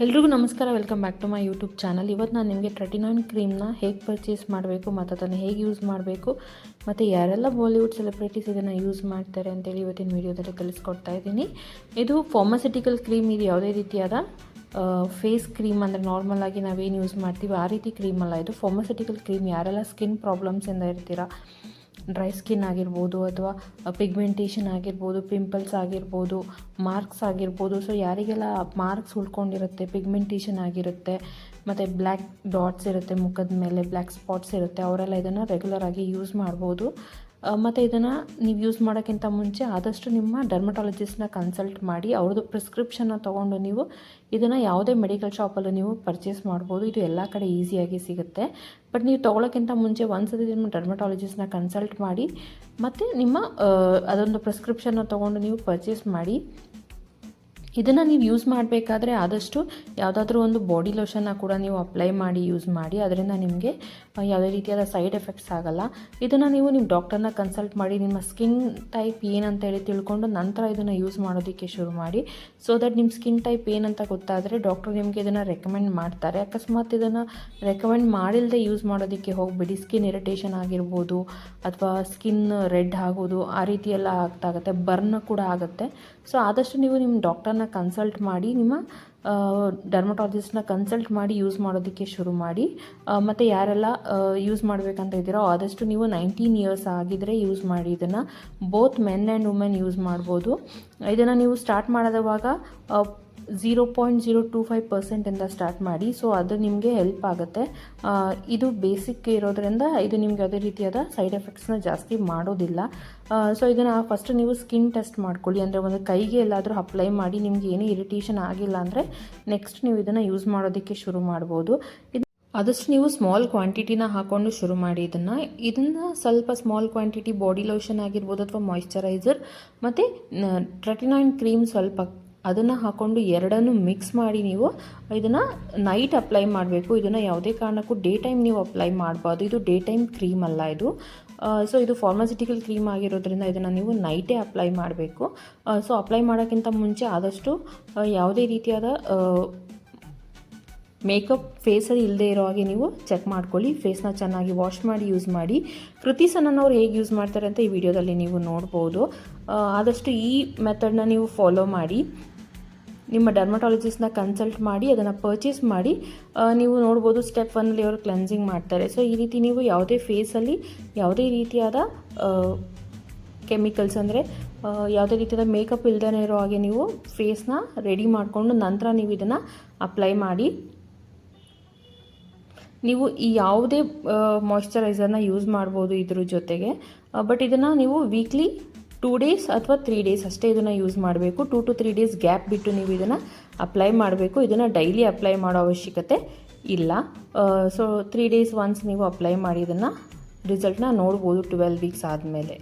ಎಲ್ರಿಗೂ ನಮಸ್ಕಾರ, welcome back to my YouTube channel. ಇವತ್ತು ನಾನು ನಿಮಗೆ 39 ಕ್ರೀಮ್ನ ಹೇಗೆ ಪರ್ಚೇಸ್ ಮಾಡಬೇಕು ಮತ್ತು ಅದನ್ನು ಹೇಗೆ ಯೂಸ್ ಮಾಡಬೇಕು ಮತ್ತು ಯಾರೆಲ್ಲ ಬಾಲಿವುಡ್ ಸೆಲೆಬ್ರಿಟೀಸ್ ಇದನ್ನು ಯೂಸ್ ಮಾಡ್ತಾರೆ ಅಂತೇಳಿ ಇವತ್ತಿನ ವೀಡಿಯೋದಲ್ಲಿ ತಿಳಿಸ್ಕೊಡ್ತಾ ಇದ್ದೀನಿ. ಇದು ಫಾರ್ಮಾಸ್ಯೂಟಿಕಲ್ ಕ್ರೀಮ್. ಇದು ಯಾವುದೇ ರೀತಿಯಾದ ಫೇಸ್ ಕ್ರೀಮ್ ಅಂದರೆ ನಾರ್ಮಲ್ ಆಗಿ ನಾವೇನು ಯೂಸ್ ಮಾಡ್ತೀವಿ ಆ ರೀತಿ ಕ್ರೀಮ್ ಅಲ್ಲ. ಇದು ಫಾರ್ಮಾಸ್ಯೂಟಿಕಲ್ ಕ್ರೀಮ್. ಯಾರೆಲ್ಲ ಸ್ಕಿನ್ ಪ್ರಾಬ್ಲಮ್ಸಿಂದ ಇರ್ತೀರಾ, ಡ್ರೈ ಸ್ಕಿನ್ ಆಗಿರ್ಬೋದು ಅಥವಾ ಪಿಗ್ಮೆಂಟೇಷನ್ ಆಗಿರ್ಬೋದು, ಪಿಂಪಲ್ಸ್ ಆಗಿರ್ಬೋದು, ಮಾರ್ಕ್ಸ್ ಆಗಿರ್ಬೋದು. ಸೊ ಯಾರಿಗೆಲ್ಲ ಮಾರ್ಕ್ಸ್ ಉಳ್ಕೊಂಡಿರುತ್ತೆ, ಪಿಗ್ಮೆಂಟೇಷನ್ ಆಗಿರುತ್ತೆ ಮತ್ತು ಬ್ಲ್ಯಾಕ್ ಡಾಟ್ಸ್ ಇರುತ್ತೆ, ಮುಖದ ಮೇಲೆ ಬ್ಲ್ಯಾಕ್ ಸ್ಪಾಟ್ಸ್ ಇರುತ್ತೆ, ಅವರೆಲ್ಲ ಇದನ್ನು ರೆಗ್ಯುಲರ್ ಆಗಿ ಯೂಸ್ ಮಾಡ್ಬೋದು. ಮತ್ತು ಇದನ್ನು ನೀವು ಯೂಸ್ ಮಾಡೋಕ್ಕಿಂತ ಮುಂಚೆ ಆದಷ್ಟು ನಿಮ್ಮ ಡರ್ಮಟಾಲಜಿಸ್ಟ್ನ ಕನ್ಸಲ್ಟ್ ಮಾಡಿ ಅವ್ರದ್ದು ಪ್ರಿಸ್ಕ್ರಿಪ್ಷನ್ನ ತೊಗೊಂಡು ನೀವು ಇದನ್ನು ಯಾವುದೇ ಮೆಡಿಕಲ್ ಶಾಪಲ್ಲೂ ನೀವು ಪರ್ಚೇಸ್ ಮಾಡ್ಬೋದು. ಇದು ಎಲ್ಲ ಕಡೆ ಈಸಿಯಾಗಿ ಸಿಗುತ್ತೆ. ಬಟ್ ನೀವು ತೊಗೊಳೋಕ್ಕಿಂತ ಮುಂಚೆ ಒಂದ್ಸತಿ ನಿಮ್ಮ ಡರ್ಮಟಾಲಜಿಸ್ಟ್ನ ಕನ್ಸಲ್ಟ್ ಮಾಡಿ ಮತ್ತು ನಿಮ್ಮ ಅದೊಂದು ಪ್ರಿಸ್ಕ್ರಿಪ್ಷನ್ನ ತೊಗೊಂಡು ನೀವು ಪರ್ಚೇಸ್ ಮಾಡಿ. ಇದನ್ನು ನೀವು ಯೂಸ್ ಮಾಡಬೇಕಾದ್ರೆ ಆದಷ್ಟು ಯಾವುದಾದ್ರೂ ಒಂದು ಬಾಡಿ ಲೋಷನ್ನ ಕೂಡ ನೀವು ಅಪ್ಲೈ ಮಾಡಿ ಯೂಸ್ ಮಾಡಿ. ಅದರಿಂದ ನಿಮಗೆ ಯಾವುದೇ ರೀತಿಯಾದ ಸೈಡ್ ಎಫೆಕ್ಟ್ಸ್ ಆಗೋಲ್ಲ. ಇದನ್ನು ನೀವು ನಿಮ್ಮ ಡಾಕ್ಟರ್ನ ಕನ್ಸಲ್ಟ್ ಮಾಡಿ ನಿಮ್ಮ ಸ್ಕಿನ್ ಟೈಪ್ ಏನಂತೇಳಿ ತಿಳ್ಕೊಂಡು ನಂತರ ಇದನ್ನು ಯೂಸ್ ಮಾಡೋದಕ್ಕೆ ಶುರು ಮಾಡಿ. ಸೊ ದಟ್ ನಿಮ್ಮ ಸ್ಕಿನ್ ಟೈಪ್ ಏನಂತ ಗೊತ್ತಾದರೆ ಡಾಕ್ಟರ್ ನಿಮಗೆ ಇದನ್ನು ರೆಕಮೆಂಡ್ ಮಾಡ್ತಾರೆ. ಅಕಸ್ಮಾತ್ ಇದನ್ನು ರೆಕಮೆಂಡ್ ಮಾಡಿಲ್ಲದೆ ಯೂಸ್ ಮಾಡೋದಕ್ಕೆ ಹೋಗಬೇಡಿ. ಸ್ಕಿನ್ ಇರಿಟೇಷನ್ ಆಗಿರ್ಬೋದು ಅಥವಾ ಸ್ಕಿನ್ ರೆಡ್ ಆಗೋದು ಆ ರೀತಿ ಎಲ್ಲ ಆಗ್ತಾಗುತ್ತೆ, ಬರ್ನ್ ಕೂಡ ಆಗುತ್ತೆ. ಸೊ ಆದಷ್ಟು ನೀವು ನಿಮ್ಮ ಡಾಕ್ಟರ್ನ ಕನ್ಸಲ್ಟ್ ಮಾಡಿ, ನಿಮ್ಮ ಡರ್ಮಟಾಲಜಿಸ್ಟ್ನ ಕನ್ಸಲ್ಟ್ ಮಾಡಿ ಯೂಸ್ ಮಾಡೋದಕ್ಕೆ ಶುರು ಮಾಡಿ. ಮತ್ತು ಯಾರೆಲ್ಲ ಯೂಸ್ ಮಾಡಬೇಕಂತ ಇದ್ದೀರೋ ಆದಷ್ಟು ನೀವು 19 ಇಯರ್ಸ್ ಆಗಿದ್ದರೆ ಯೂಸ್ ಮಾಡಿ. ಇದನ್ನು both men and women use ಮಾಡ್ಬೋದು. ಇದನ್ನು ನೀವು ಸ್ಟಾರ್ಟ್ ಮಾಡೋದವಾಗ 0.025% ಸ್ಟಾರ್ಟ್ ಮಾಡಿ. ಸೊ ಅದು ನಿಮಗೆ ಹೆಲ್ಪ್ ಆಗುತ್ತೆ. ಇದು ಬೇಸಿಕ್ ಇರೋದ್ರಿಂದ ಇದು ನಿಮ್ಗೆ ಯಾವುದೇ ರೀತಿಯಾದ ಸೈಡ್ ಎಫೆಕ್ಟ್ಸ್ನ ಜಾಸ್ತಿ ಮಾಡೋದಿಲ್ಲ. ಸೊ ಇದನ್ನು ಫಸ್ಟ್ ನೀವು ಸ್ಕಿನ್ ಟೆಸ್ಟ್ ಮಾಡ್ಕೊಳ್ಳಿ. ಅಂದರೆ ಒಂದು ಕೈಗೆ ಎಲ್ಲಾದರೂ ಅಪ್ಲೈ ಮಾಡಿ ನಿಮ್ಗೆ ಏನೇ ಇರಿಟೇಷನ್ ಆಗಿಲ್ಲ ಅಂದರೆ ನೆಕ್ಸ್ಟ್ ನೀವು ಇದನ್ನು ಯೂಸ್ ಮಾಡೋದಕ್ಕೆ ಶುರು ಮಾಡ್ಬೋದು. ಆದಷ್ಟು ನೀವು ಸ್ಮಾಲ್ ಕ್ವಾಂಟಿಟಿನ ಹಾಕ್ಕೊಂಡು ಶುರು ಮಾಡಿ. ಇದನ್ನು ಸ್ವಲ್ಪ ಸ್ಮಾಲ್ ಕ್ವಾಂಟಿಟಿ ಬಾಡಿ ಲೋಷನ್ ಆಗಿರ್ಬೋದು ಅಥವಾ ಮಾಯಿಶ್ಚರೈಸರ್ ಮತ್ತು 39 ಕ್ರೀಮ್ ಸ್ವಲ್ಪ ಅದನ್ನು ಹಾಕ್ಕೊಂಡು ಎರಡನ್ನೂ ಮಿಕ್ಸ್ ಮಾಡಿ ನೀವು ಇದನ್ನು ನೈಟ್ ಅಪ್ಲೈ ಮಾಡಬೇಕು. ಇದನ್ನು ಯಾವುದೇ ಕಾರಣಕ್ಕೂ ಡೇ ಟೈಮ್ ನೀವು ಅಪ್ಲೈ ಮಾಡಬಾರ್ದು. ಇದು ಡೇ ಟೈಮ್ ಕ್ರೀಮ್ ಅಲ್ಲ ಇದು. ಸೊ ಇದು ಫಾರ್ಮಾಸ್ಯೂಟಿಕಲ್ ಕ್ರೀಮ್ ಆಗಿರೋದ್ರಿಂದ ಇದನ್ನು ನೀವು ನೈಟೇ ಅಪ್ಲೈ ಮಾಡಬೇಕು. ಸೊ ಅಪ್ಲೈ ಮಾಡೋಕ್ಕಿಂತ ಮುಂಚೆ ಆದಷ್ಟು ಯಾವುದೇ ರೀತಿಯಾದ ಮೇಕಪ್ ಫೇಸಲ್ಲಿ ಇಲ್ಲದೆ ಇರೋ ಹಾಗೆ ನೀವು ಚೆಕ್ ಮಾಡ್ಕೊಳ್ಳಿ. ಫೇಸ್ನ ಚೆನ್ನಾಗಿ ವಾಶ್ ಮಾಡಿ ಯೂಸ್ ಮಾಡಿ. ಕೃತಿ ಸನನ್ ಅವ್ರು ಹೇಗೆ ಯೂಸ್ ಮಾಡ್ತಾರೆ ಅಂತ ಈ ವಿಡಿಯೋದಲ್ಲಿ ನೀವು ನೋಡ್ಬೋದು. ಆದಷ್ಟು ಈ ಮೆಥಡ್ನ ನೀವು ಫಾಲೋ ಮಾಡಿ. ನಿಮ್ಮ ಡರ್ಮಟಾಲಜಿಸ್ಟ್ನ ಕನ್ಸಲ್ಟ್ ಮಾಡಿ ಅದನ್ನು ಪರ್ಚೇಸ್ ಮಾಡಿ. ನೀವು ನೋಡ್ಬೋದು ಸ್ಟೆಪ್ 1 ಅವರು ಕ್ಲೆನ್ಸಿಂಗ್ ಮಾಡ್ತಾರೆ. ಸೊ ಈ ರೀತಿ ನೀವು ಯಾವುದೇ ಫೇಸಲ್ಲಿ ಯಾವುದೇ ರೀತಿಯಾದ ಕೆಮಿಕಲ್ಸ್ ಅಂದರೆ ಯಾವುದೇ ರೀತಿಯಾದ ಮೇಕಪ್ ಇಲ್ಲದೇ ಇರೋ ಹಾಗೆ ನೀವು ಫೇಸ್ನ ರೆಡಿ ಮಾಡಿಕೊಂಡು ನಂತರ ನೀವು ಇದನ್ನು ಅಪ್ಲೈ ಮಾಡಿ. ನೀವು ಈ ಯಾವುದೇ ಮಾಯಿಶ್ಚರೈಸರ್ನ ಯೂಸ್ ಮಾಡ್ಬೋದು ಇದ್ರ ಜೊತೆಗೆ. ಬಟ್ ಇದನ್ನು ನೀವು ವೀಕ್ಲಿ 2 ಡೇಸ್ ಅಥವಾ 3 ಡೇಸ್ ಅಷ್ಟೇ ಇದನ್ನು ಯೂಸ್ ಮಾಡಬೇಕು. 2 to 3 ಡೇಸ್ ಗ್ಯಾಪ್ ಬಿಟ್ಟು ನೀವು ಇದನ್ನು ಅಪ್ಲೈ ಮಾಡಬೇಕು. ಇದನ್ನು ಡೈಲಿ ಅಪ್ಲೈ ಮಾಡೋ ಅವಶ್ಯಕತೆ ಇಲ್ಲ. ಸೊ 3 ಡೇಸ್ ಒನ್ಸ್ ನೀವು ಅಪ್ಲೈ ಮಾಡಿ ಇದನ್ನು ರಿಸಲ್ಟ್ನ ನೋಡ್ಬೋದು 12 ವೀಕ್ಸ್ ಆದಮೇಲೆ.